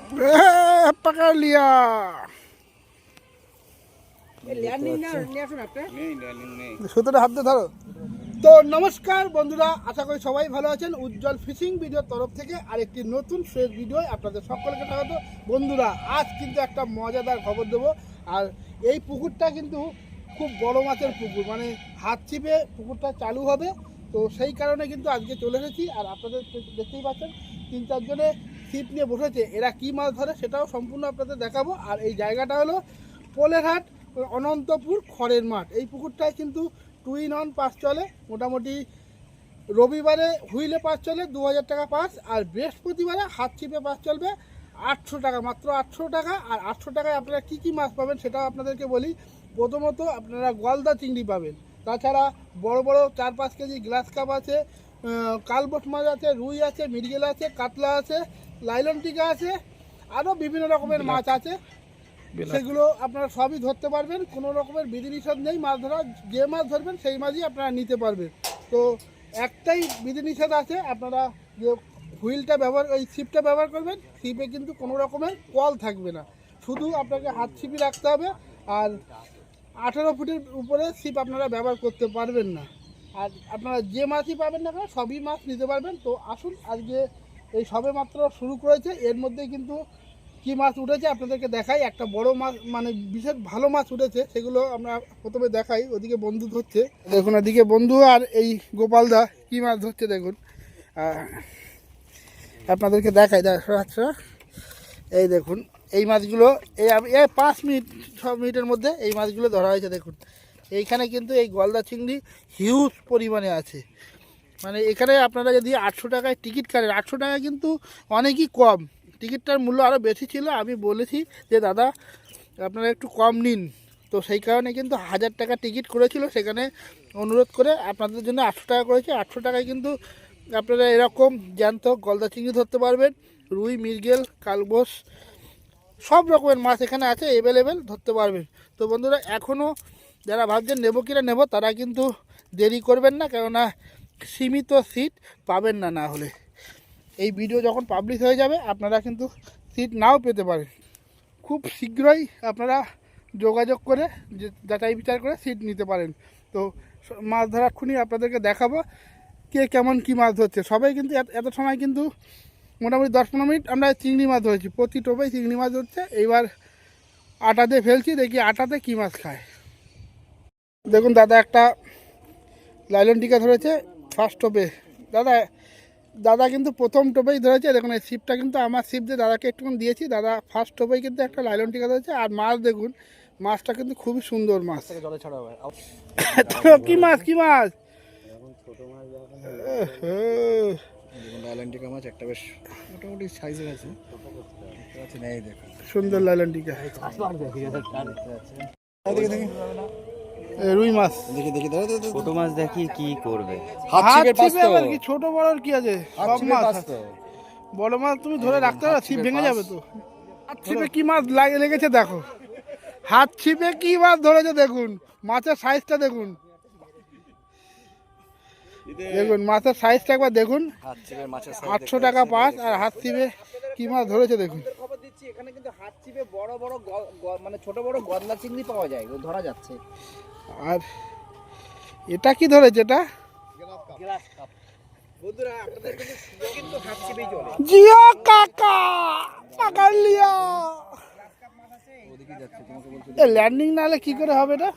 पकड़ लिया। সুতোটা হাতে ধরো। তো নমস্কার বন্ধুরা, আশা করি সবাই ভালো আছেন। উজ্জ্বল ফিশিং ভিডিওর তরফ থেকে আরেকটি নতুন ফ্রেশ ভিডিও আপনাদের সকলকে স্বাগত। বন্ধুরা, আজ কিন্তু একটা মজাদার খবর দেবো। আর এই পুকুরটা কিন্তু খুব বড় মাছের পুকুর, মানে হাত ছিপে পুকুরটা চালু হবে। তো সেই কারণে কিন্তু আজকে চলে এসেছি। আর আপনাদের দেখতেই পাচ্ছেন 3-4 জনে ছিপ নিয়ে বসেছে। এরা কি মাছ ধরে সেটাও সম্পূর্ণ আপনাদের দেখাবো। আর এই জায়গাটা হলো পোলেরহাট অনন্তপুর খড়ের মাঠ। এই পুকুরটায় কিন্তু 2 in 1 পাস চলে। মোটামুটি রবিবারে হুইলে পাস চলে 2000 টাকা পাস, আর বৃহস্পতিবারে হাত ছিপে পাস চলবে 800 টাকা, মাত্র 800 টাকা। আর 800 টাকায় আপনারা কী কী মাছ পাবেন সেটাও আপনাদেরকে বলি। প্রথমত আপনারা গলদা চিংড়ি পাবেন, তাছাড়া বড় বড় 4-5 কেজি গ্লাস কাপ আছে, কালবোট মাছ আছে, রুই আছে, মৃগেল আছে, কাতলা আছে, লাইলন টিকা আছে, আরও বিভিন্ন রকমের মাছ আছে। সেগুলো আপনারা সবই ধরতে পারবেন, কোনো রকমের বিধিনিষেধ নেই। মাছ ধরা যে মাছ ধরবেন সেই মাছই আপনারা নিতে পারবেন। তো একটাই বিধিনিষেধ আছে, আপনারা যে হুইলটা ব্যবহার, ওই ছিপটা ব্যবহার করবেন, ছিপে কিন্তু কোনো রকমের কল থাকবে না, শুধু আপনাকে হাত ছিপই রাখতে হবে। আর 18 ফুটের উপরে ছিপ আপনারা ব্যবহার করতে পারবেন না। আর আপনারা যে মাছই পাবেন না কেন সবই মাছ নিতে পারবেন। তো আসুন, আজকে এই সবে মাত্র শুরু করেছে, এর মধ্যে কিন্তু কি মাছ উঠেছে আপনাদেরকে দেখাই। একটা বড় মাছ, মানে বিশেষ ভালো মাছ উঠেছে, সেগুলো আমরা প্রথমে দেখাই। ওদিকে বন্ধু ধরছে, দেখুন ওদিকে বন্ধু আর এই গোপালদা কি মাছ ধরছে দেখুন। আপনাদেরকে দেখাই, আচ্ছা এই দেখুন এই মাছগুলো, এই 5 মিনিট 6 মিনিটের মধ্যে এই মাছগুলো ধরা হয়েছে। দেখুন এইখানে কিন্তু এই গলদা চিংড়ি হিউজ পরিমাণে আছে। মানে এখানে আপনারা যদি 800 টাকায় টিকিট কাটেন, 800 টাকা কিন্তু অনেকই কম। টিকিটটার মূল্য আরও বেশি ছিল। আমি বলেছি যে দাদা আপনারা একটু কম নিন, তো সেই কারণে কিন্তু 1000 টাকা টিকিট করেছিল। সেখানে অনুরোধ করে আপনাদের জন্য 800 টাকা করেছে। 800 টাকায় কিন্তু আপনারা এরকম জ্যান্ত গলদা চিংড়ি ধরতে পারবেন, রুই, মৃগেল, কালবোস, সব রকমের মাছ এখানে আছে, অ্যাভেলেবেল ধরতে পারবেন। তো বন্ধুরা, এখনও যারা ভাবছেন নেবো কিনা নেবো, তারা কিন্তু দেরি করবেন না, কেননা সীমিত সিট পাবেন না। না হলে এই ভিডিও যখন পাবলিশ হয়ে যাবে আপনারা কিন্তু সিট নাও পেতে পারেন। খুব শীঘ্রই আপনারা যোগাযোগ করে যাচাই বিচার করে সিট নিতে পারেন। তো মাছ ধরাক্ষণই আপনাদেরকে দেখাবো কে কেমন কি মাছ ধরছে। সবাই কিন্তু এত সময় কিন্তু মোটামুটি 10-15 মিনিট আমরা চিংড়ি মাছ ধরেছি, প্রতি টোপেই চিংড়ি মাছ ধরছে। এইবার আটাতে ফেলছি, দেখি আটাতে কী মাছ খায়। দেখুন দাদা একটা লাইলন টিকা ধরেছে ফার্স্ট টোপে। দাদা কিন্তু প্রথম টোপেই ধরেছে। দেখুন এই ছিপটা কিন্তু আমার ছিপ দিয়ে দাদাকে একটুখানি দিয়েছি। দাদা ফার্স্ট টোপেই কিন্তু একটা লাইলন টিকা ধরেছে। আর মাছ দেখুন, মাছটা কিন্তু খুবই সুন্দর মাছ। কি মাছ, কি মাছ? লাইলন টিকা মাছ একটা বেশ মোটামুটি সাইজের আছে, সুন্দর লাইলন টিকা। রুই মাছ দেখি দেখি ছোট মাছ দেখি কি করবে। কি ছোট বড় কি আছে, সব মাছ। বড় মাছ তুমি ধরে রাখতে পারো, ছিপ ভেঙে যাবে তো। হাত ছিপে কি মাছ লেগেছে দেখো, হাত ছিপে কি মাছ ধরেছে দেখুন। মাছের সাইজটা দেখুন, দেখুন মাছের সাইজটা একবার দেখুন। 800 টাকা পাস, আর হাত ছিপে কি মাছ ধরেছে দেখুন। খবর দিচ্ছি, এখানে কিন্তু হাত ছিপে বড় বড় মানে ছোট বড় গলদা চিংড়ি পাওয়া যায়, ধরা যাচ্ছে। আর এটা কি ধরেছে, এটা গ্লাস কাপ। বন্ধুরা, আপনাদের কিন্তু হাত ছিপেই চলে। জিও কাকা পাকার লিয়া। ল্যান্ডিং না হলে কি করে হবে এটা?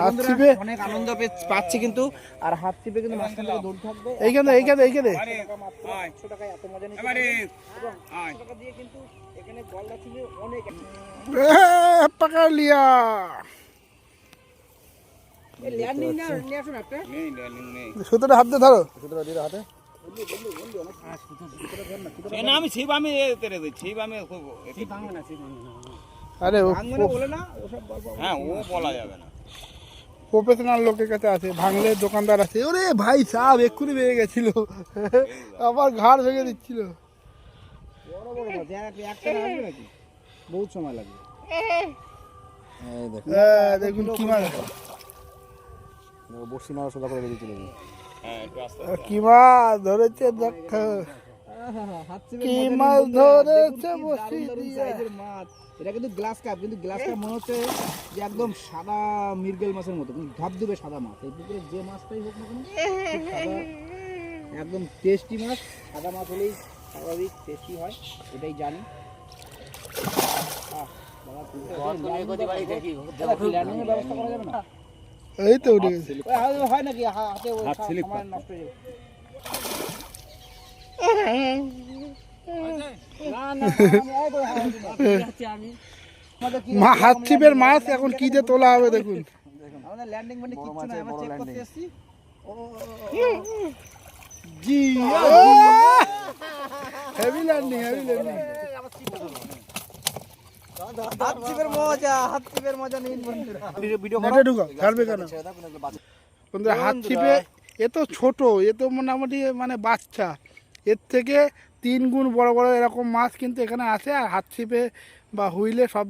হাত ছিপে অনেক আনন্দ পাচ্ছি কিন্তু। আর হাত ছিপে কিন্তু মাঝখান থেকে দৌড় থাকবে। এইখানে 800 টাকায় এত মজা নিতে পারবেন। এবং 800 টাকা দিয়ে কিন্তু এখানে গলদা চিংড়ি অনেক পাকার লিয়া। ল্যান্ডিং না নিয়ে আসুন একটা। সুতোটা হাতে ধরো, সুতোটা দিয়ে হাতে। আমি ছিপ আমি তেরে দিই, ছিপ আমি আরে বলে না ওসব গল্প। হ্যাঁ, ও বলা যাবে না। প্রফেশনাল লোকের কাছে আছে, ভাঙলে দোকানদার আছে। ওরে ভাই সাহেব এক্ষুনি ভেঙে গেছিল, আবার ঘাড় ভেঙে দিচ্ছিল। বড় বড় মাছ একটা আসবে নাকি, বহুত সময় লাগবে। এই দেখুন দেখুন কি মাছ, বসি না সোজা করে বেরিয়ে চলে যাবে। হ্যাঁ একটু আস্তে কি মাছ ধরেছে দেখো, কি মাছ ধরেছে বসি দিয়ে। মাছ এটা কিন্তু গ্লাস কাপ, কিন্তু গ্লাস কাপ মনে হচ্ছে যে একদম সাদা মৃগেল মাছের মতো, কিন্তু ধবধবে সাদা মাছ। এই পুকুরে যে মাছটাই হোক না কেন খুব সাদা, একদম টেস্টি মাছ। সাদা মাছ হলেই স্বাভাবিক টেস্টি হয়, এটাই জানি। ল্যান্ডিংয়ের ব্যবস্থা করা যাবে না? এই তো উঠে গেছে। হয় নাকি হাতে সময় নষ্ট হয়ে যাবে? না না হাত ছিপের মাছ এখন কি দিয়ে তোলা হবে দেখুন। আমাদের ল্যান্ডিং মানে কিচ্ছু না, আমরা চেক করতে এসেছি। জি হেভি ল্যান্ডিং, হেভি ল্যান্ডিং। হাত ছিপের মজা, হাত ছিপের মজা নিন বন্ধুরা। ভিডিও নেটে ঢুকাও, ছাড়বে কেন বন্ধুরা? হাত ছিপে এ তো ছোট, এ তো মোটামুটি মানে বাচ্চা, এর থেকে 3 গুণ বড় বড় এরকম মাছ কিন্তু এখানে আছে। আর হাত ছিপে বা হুইলে সব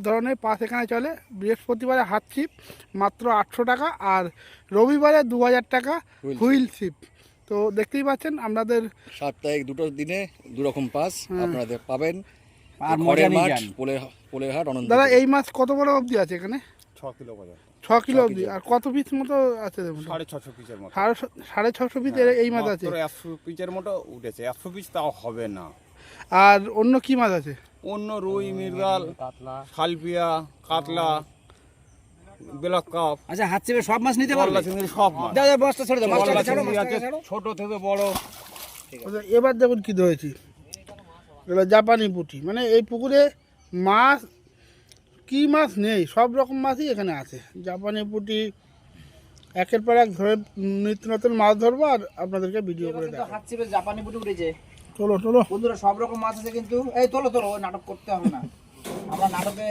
ধরনের পাস এখানে চলে। বৃহস্পতিবারে হাত ছিপ মাত্র 800 টাকা, আর রবিবারে 2000 টাকা হুইল ছিপ। তো দেখতেই পাচ্ছেন আপনাদের সাপ্তাহিক দুটো দিনে দুরকম পাস আপনাদের পাবেন। আর ঘরের মাঠ, পোলের হাট, অনন্ত। দাদা এই মাছ কত বড় অবধি আছে এখানে? 6 কিলো বাজার 6 কিলো অবধি। আর কত পিস মতো আছে? দেখুন 650 পিসের মতো। 650 পিস এই মাছ আছে। মাত্র 100 পিসের মতো উঠেছে। 100 পিস তাও হবে না। আর অন্য কি মাছ আছে? অন্য রুই, মৃগেল, শালপিয়া, কাতলা, ব্ল্যাক কাপ, আচ্ছা, হাত ছিপে সব মাছ নিতে পারবে? গলদা চিংড়ি সব মাছ। দাদা বস্তা ছেড়ে দাও, গলদা মাছটা ছাড়ো, চিংড়ি আছে, মাছটা ছাড়ো। ছোট থেকে বড়। এবার দেখুন কি ধরেছি, এগুলো জাপানি পুঁটি। মানে এই পুকুরে মাছ কি মাছ নেই, সব রকম মাছই এখানে আছে। জাপানি পুঁটি একের পর এক ধরে নিত্য নতুন মাছ ধরবো আর আপনাদেরকে ভিডিও করে কিন্তু দেবো। হাত ছিপে জাপানি পুঁটি উঠেছে চলো চলো বন্ধুরা, সব রকম মাছ আছে কিন্তু। এই তোলো তোলো, ওই নাটক করতে হবে না, আমরা নাটকে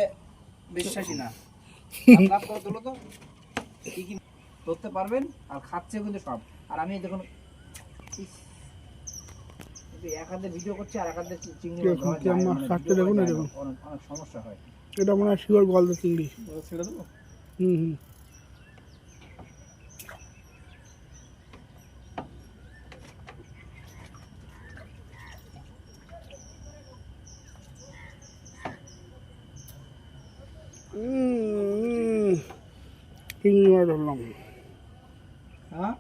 বিশ্বাসী না। লাভ করে তোলো তো, কি কি ধরতে পারবেন। আর খাচ্ছে কিন্তু সব। আর আমি দেখুন ইস, কিন্তু এক হাতে ভিডিও করছি আর এক হাতে চিংড়ি মাছ ধরা যায় না, মাছ মানে কাটতে video দেখুন, করা এই যায় না, দেখুন। অনেক সমস্যা হয়। এটা মনে হয় শিওর গলদা চিংড়ি। ছেড়ে দেবো? হুম হুম। চিংড়ি মাছ ধরলাম। হ্যাঁ,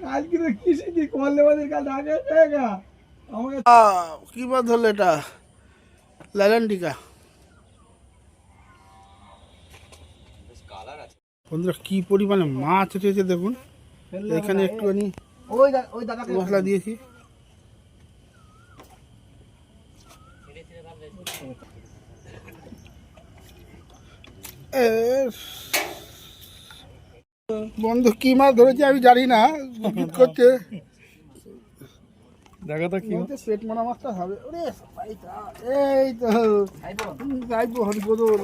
কালকে তো কিসে কি করলে আমাদের কাল আগে জায়গা আমাকে কি মাছ ধরলো এটা? ল্যালেন্টিকা। বন্ধুরা কি পরিমাণে মাছ উঠেছে দেখুন। এখানে একটুখানি ওই দাদাকে মশলা দিয়েছি। বন্ধু কি মাছ ধরেছে আমি জানি না, গুটগুট করছে। দেখা তো কি পেট মারা মাছটা হবে। ওরে ভাইটা, এই তো যাইবো হরিবদল।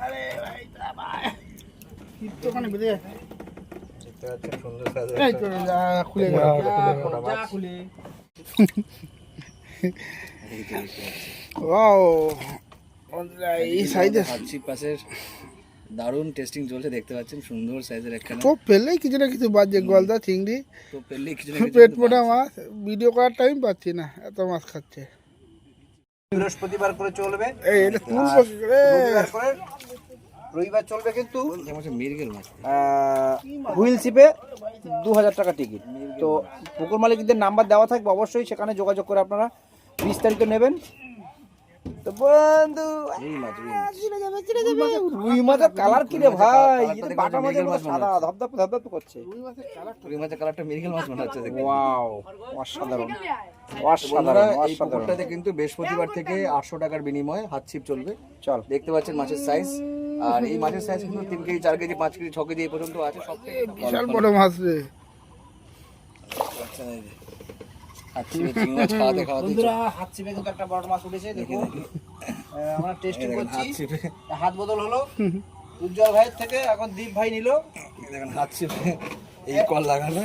আরে ভাইটা ভাই কি তো ওখানে বেঁধে যাচ্ছে। এই তো খুলে গেল। খুলে ওয়াও এই সাইজে হাতছি পাশের দারুণ টেস্টিং চলছে, দেখতে পাচ্ছেন সুন্দর সাইজের একখানা। তো ফেললেই কিছু না কিছু বাজে, গলদা চিংড়ি, তো পেলে কিছু না পেট মোটা মাছ। ভিডিও করার টাইম পাচ্ছি না, এত মাছ খাচ্ছে। বৃহস্পতিবার করে চলবে, এই এটা তুলবো কি করে? রবিবার করে, রবিবার চলবে কিন্তু মিরগেল মাছ। হুইল শিপে 2000 টাকা টিকিট। তো পুকুর মালিকদের নাম্বার দেওয়া থাকবে, অবশ্যই সেখানে যোগাযোগ করে আপনারা বিস্তারিত নেবেন। তো বন্ধু রুই মাছের কালার কি রে ভাই, বাটা মাছের মতো সাদা ধপধপ ধপধপ করছে। রুই মাছের কালারটা মিরগেল মাছ মনে হচ্ছে দেখতে। ওয়াও, অসাধারণ বন্ধুরা, অসাধারণ এই অসাধারণ। পুকুরটাতে কিন্তু বৃহস্পতিবার থেকে 800 টাকার বিনিময়ে হাত ছিপ চলবে। চল, দেখতে পাচ্ছেন মাছের সাইজ। আর এই মাছের সাইজ কিন্তু 3 কেজি, 4 কেজি, 5 কেজি, 6 কেজি এই পর্যন্ত আছে। সব বিশাল বড় মাছ রে। হাত ছিপে চিংড়ি মাছ খাওয়াতে খাওয়াতে বন্ধুরা হাত ছিপে কিন্তু একটা বড় মাছ উঠেছে, দেখুন। আমরা টেস্টিং করছি, হাত ছিপে হাত বদল হলো উজ্জ্বল ভাইয়ের থেকে, এখন দীপ ভাই নিল। দেখেন হাত ছিপে এই কল লাগানো।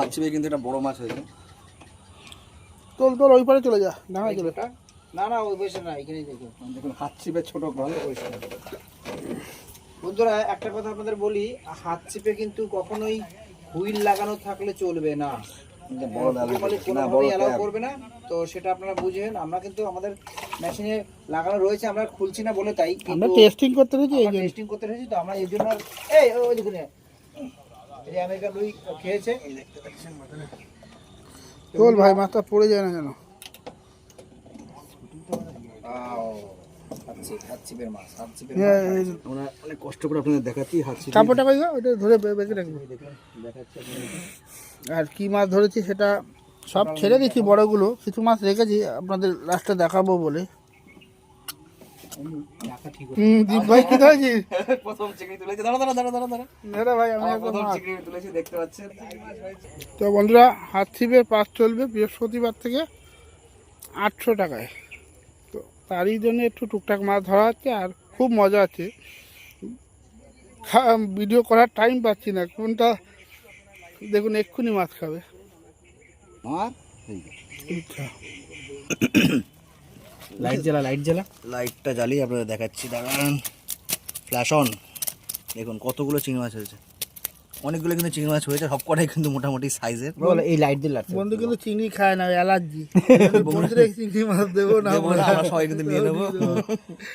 হাত ছিপে কিন্তু এটা বড় মাছ হয়েছে। তোল তোল ওই পারে চলে যা, ডাঙায় চলে। না না ওই বসে না, এখানেই দেখো। দেখুন হাত ছিপে ছোট ভালো পরিষ্কার। বন্ধুরা একটা কথা আপনাদের বলি, হাত চিপে কিন্তু কখনোই হুইল লাগানো থাকলে চলবে না, বড় কোনোভাবেই অ্যালাউ করবে না। তো সেটা আপনারা বুঝেন। আমরা কিন্তু আমাদের মেশিনে লাগানো রয়েছে, আমরা খুলছি না বলে তাই আমরা টেস্টিং করতে রয়েছি এই জন্য। টেস্টিং করতে রয়েছি, তো আমরা এই জন্য এই ওই দেখুন এই যে আমেরিকান রুই খেয়েছে। চল ভাই, মাছটা পড়ে যায় না যেন। হাত চিপের মাছ, হাত চিপের হ্যাঁ, আমরা অনেক কষ্ট করে আপনাদের দেখাচ্ছি হাত ছিপে চাপটা কই গো, ওটা ধরে বেঁকে রাখবো। দেখাচ্ছে। আর কি মাছ ধরেছি সেটা সব ছেড়ে দিচ্ছি, বড়গুলো কিছু মাছ রেখেছি আপনাদের লাস্টে দেখাবো বলে। রাখা ঠিক দীপ ভাই কি ধরেছি? প্রথম চিংড়ি তুলেছি। দাঁড়া দাঁড়া দাঁড়া দাঁড়া দাঁড়া দাদা ভাই আমি একদম প্রথম মাছ। চিংড়ি তুলেছি, দেখতে পাচ্ছেন। তো বন্ধুরা, হাত ছিপের পাস চলবে বৃহস্পতিবার থেকে 800 টাকায়। তো তারই জন্য একটু টুকটাক মাছ ধরা হচ্ছে, আর খুব মজা আছে। ভিডিও করার টাইম পাচ্ছি না, কোনটা দেখুন এক্ষুনি মাছ খাবে। আর আচ্ছা, লাইট জ্বালা, লাইট জ্বালা। লাইটটা জ্বালিয়ে আপনাদের দেখাচ্ছি, দাঁড়ান। Flash on. দেখুন কতগুলো চিংড়ি মাছ হয়েছে, অনেকগুলো কিন্তু চিংড়ি মাছ হয়েছে, সবকটাই কিন্তু মোটামুটি সাইজের। বল এই লাইট দিয়ে লাগছে। বন্ধু কিন্তু চিংড়ি খায় না, অ্যালার্জি। বন্ধুরা চিংড়ি মাছ দেবো না আমরা সবাই কিন্তু নিয়ে নেবো।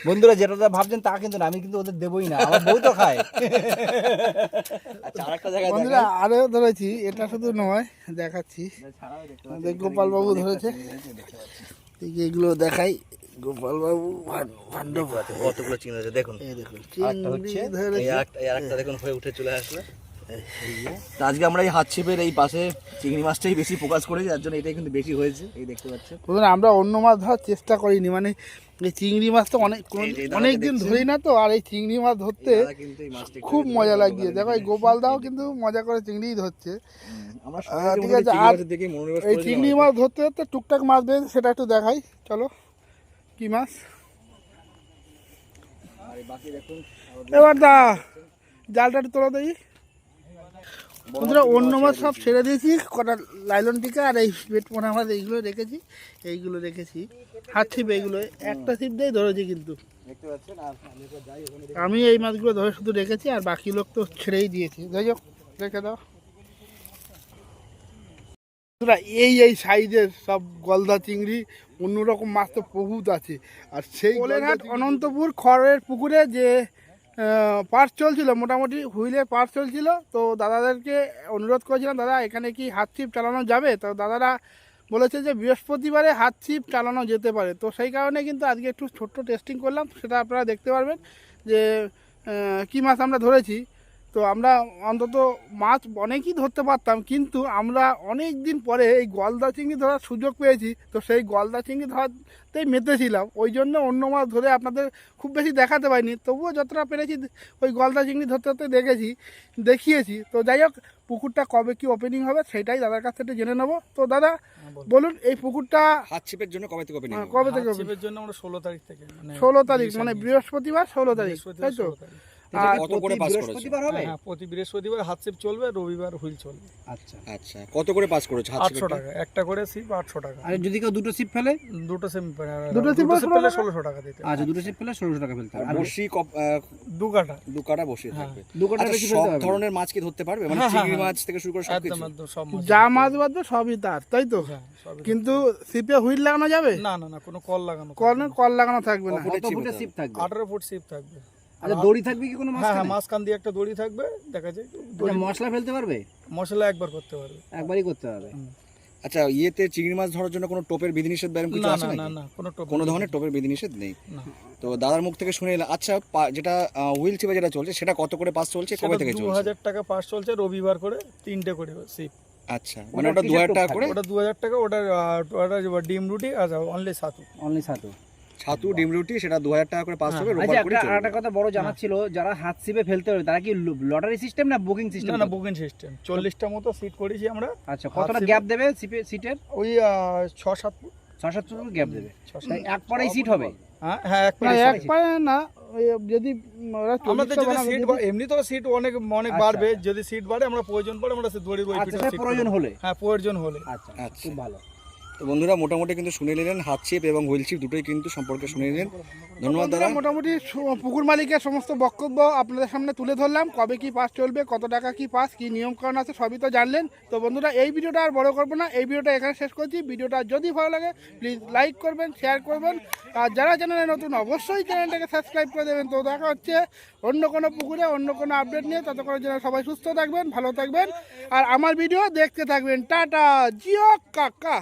বন্ধুরা যেটা ভাবছেন তা কিন্তু না, আমি কিন্তু ওদের দেবই না, আমার বউ তো খায়। আচ্ছা আরেকটা জায়গায় বন্ধুরা আরও ধরেছি, এটা শুধু নয় দেখাচ্ছি। গোপাল বাবু ধরেছে, এই যে এগুলো দেখাই। গোপাল বাবু কতগুলো চিংড়ি আছে দেখুন। এই দেখুন আরেকটা হচ্ছে, চিংড়ি ধরেছে। এই আরেকটা দেখুন হয়ে উঠে চলে আসলো। তো আজকে আমরা এই হাত ছিপের এই পাশে চিংড়ি মাছটাই বেশি ফোকাস করেছি, যার জন্য এটাই কিন্তু বেশি হয়েছে, এই দেখতে পাচ্ছেন। বন্ধুরা আমরা অন্য মাছ ধরার চেষ্টা করিনি, মানে এই চিংড়ি মাছ তো অনেক দিন ধরি না, তো আর এই চিংড়ি মাছ ধরতে দাদা কিন্তু এই মাছটা একটু খুব মজা লাগিয়ে। দেখো এই গোপাল দাও কিন্তু মজা করে চিংড়িই ধরছে। আমরা ঠিক আছে, আর এই চিংড়ি মাছ ধরতে ধরতে টুকটাক মাছ বেশ, সেটা একটু দেখাই চলো। কি মাছ এবার দা, জালটা একটু তোলা দেই। বন্ধুরা অন্য মাছ সব ছেড়ে দিয়েছি, কটা লাইলন টিকা আর এই পেট পোনা মাছ এইগুলো রেখেছি, এইগুলো রেখেছি। হাত ছিপ এইগুলো একটা ছিপ দিয়ে ধরেছি কিন্তু দেখতে পাচ্ছেন। আর আমি একবার যাই ওখানে, আমি এই মাছগুলো ধরে শুধু রেখেছি, আর বাকি লোক তো ছেড়েই দিয়েছে। যাই হোক, রেখে দাও। এই সাইজের সব গলদা চিংড়ি, অন্যরকম মাছ তো বহুত আছে। আর সেই কোলেরহাট অনন্তপুর খড়ের পুকুরে যে পার্স চলছিল, মোটামুটি হুইলের পার্স চলছিল, তো দাদাদেরকে অনুরোধ করেছিলাম, দাদা এখানে কি হাত ছিপ চালানো যাবে? তো দাদারা বলেছে যে বৃহস্পতিবারে হাত ছিপ চালানো যেতে পারে। তো সেই কারণে কিন্তু আজকে একটু ছোট্ট টেস্টিং করলাম, সেটা আপনারা দেখতে পারবেন যে কী মাছ আমরা ধরেছি। তো আমরা অন্তত মাছ অনেকই ধরতে পারতাম, কিন্তু আমরা অনেক দিন পরে এই গলদা চিংড়ি ধরার সুযোগ পেয়েছি। তো সেই গলদা চিংড়ি ধরতেই মেতেছিলাম, ওই জন্য অন্য মাছ ধরে আপনাদের খুব বেশি দেখাতে পারিনি। তবুও যতটা পেরেছি ওই গলদা চিংড়ি ধরতে ধরতে দেখিয়েছি। তো যাই হোক, পুকুরটা কবে কি ওপেনিং হবে সেটাই দাদার কাছ থেকে জেনে নেবো। তো দাদা বলুন, এই পুকুরটা হাত ছিপের জন্য কবে থেকে ওপেনিং? কবে থেকে? ছিপের জন্য আমরা 16 তারিখ থেকে, 16 তারিখ, মানে বৃহস্পতিবার 16 তারিখ, তাই তো? আর কত করে পাস করেছে? বৃহস্পতিবার হবে। হ্যাঁ, প্রতি বৃহস্পতিবার হাত ছিপ চলবে, রবিবার হুইল চলবে। আচ্ছা, আচ্ছা কত করে পাস করেছে হাত 800 ছিপের? টাকা একটা করে ছিপ, 800 টাকা। আর যদি কেউ দুটো সিপ ফেলে? দুটো ছিপ দুটো ছিপ পেলে 1600 টাকা দিতে হবে। আচ্ছা, দুটো সিপ ফেলে 1600 টাকা ফেলতে হবে। আর বসি দু কাটা। দু কাটা বসি থাকবে। দু কাটা আচ্ছা, বেশি সব ফেলতে হবে? ধরনের মাছ কি ধরতে পারবে? মানে হ্যাঁ, চিংড়ি হ্যাঁ, মাছ থেকে শুরু করে সব একদম কিছু? একদম সব মাছ। যা মাছ বাঁধবে সবই তার, তাই তো? হ্যাঁ, সবই। কিন্তু সিপে হুইল লাগানো যাবে? না না না, কোনো কল লাগানো। কল লাগানো থাকবে না। ফুটের কত ছিপ ফুটের হতে সিপ থাকবে? 18 ফুট ছিপ থাকবে। আচ্ছা, দড়ি থাকবে কি কোনো হ্যাঁ মাঝখানে? হ্যাঁ, মাঝখান দিয়ে একটা দড়ি থাকবে, দেখা যায়। আচ্ছা, মশলা ফেলতে পারবে? মশলা একবার করতে পারবে। একবারই করতে হবে। আচ্ছা, ইয়েতে চিংড়ি মাছ ধরার জন্য কোনো টোপের বিধিনিষেধ ব্যায়াম কিছু না আছে না নাকি? না না, কোনো টোপ কোনো ধরনের টোপের বিধিনিষেধ নেই। না। তো দাদার মুখ থেকে শুনে এলাম। আচ্ছা, যেটা হুইল ছিপে যেটা চলছে সেটা কত করে পাস চলছে, কবে থেকে চলছে? 2000 টাকা পাস চলছে, রবিবার করে 3টে করে ছিপ। আচ্ছা, মানে ওটা 2000 টাকা করে? ওটা 2000 টাকা, ওটা ডিম রুটি আর অনলি ছাতু। অনলি ছাতু। ছাতু ডিম রুটি সেটা 2000 টাকা করে পাস হবে, আচ্ছা, রোববার করে চলবে। একটা কথা বড় জানা ছিল, যারা হাত সিপে ফেলতে হবে তারা কি লটারি সিস্টেম না বুকিং সিস্টেম? না না, বুকিং সিস্টেম। 40টা মতো সিট করেছি আমরা। আচ্ছা, কতটা গ্যাপ দেবে সিটের? ওই 6-7 ফুট। 6-7 ফুট গ্যাপ দেবে। 6-7 তাই এক পাড়াই সিট হবে? হ্যাঁ হ্যাঁ, এক না, পারে এক পায়ে না, ওই যদি ওরা আমাদের 40টা যদি বানাবে, সিট এমনি তো সিট অনেক অনেক আচ্ছা। বাড়বে, যদি সিট বাড়ে আমরা প্রয়োজন পড়ে আমরা দড়ির ওই আচ্ছা, পিঠে সে সিট প্রয়োজন হলে। হ্যাঁ, প্রয়োজন হলে। আচ্ছা, আচ্ছা। খুব ভালো। তো বন্ধুরা মোটামুটি কিন্তু শুনে নিলেন হাত ছিপ এবং হুইল ছিপ দুটোই কিন্তু সম্পর্কে শুনে নিলেন। ধন্যবাদ দাদা। বন্ধুরা, মোটামুটি পুকুর মালিকের সমস্ত বক্তব্য আপনাদের সামনে তুলে ধরলাম। কবে কি পাস চলবে, কত টাকা কি পাস, কি নিয়মকানুন আছে সবই তো জানলেন। তো বন্ধুরা এই ভিডিওটা আর বড় করবো না, এই ভিডিওটা এখানে শেষ করছি। ভিডিওটা যদি ভালো লাগে প্লিজ লাইক করবেন, শেয়ার করবেন, আর যারা চ্যানেলে নতুন অবশ্যই চ্যানেলটাকে সাবস্ক্রাইব করে দেবেন। তো দেখা হচ্ছে অন্য কোনো পুকুরে অন্য কোনো আপডেট নিয়ে। ততক্ষণের জন্য সবাই সুস্থ থাকবেন, ভালো থাকবেন, আর আমার ভিডিও দেখতে থাকবেন। টাটা, জিও কাকা।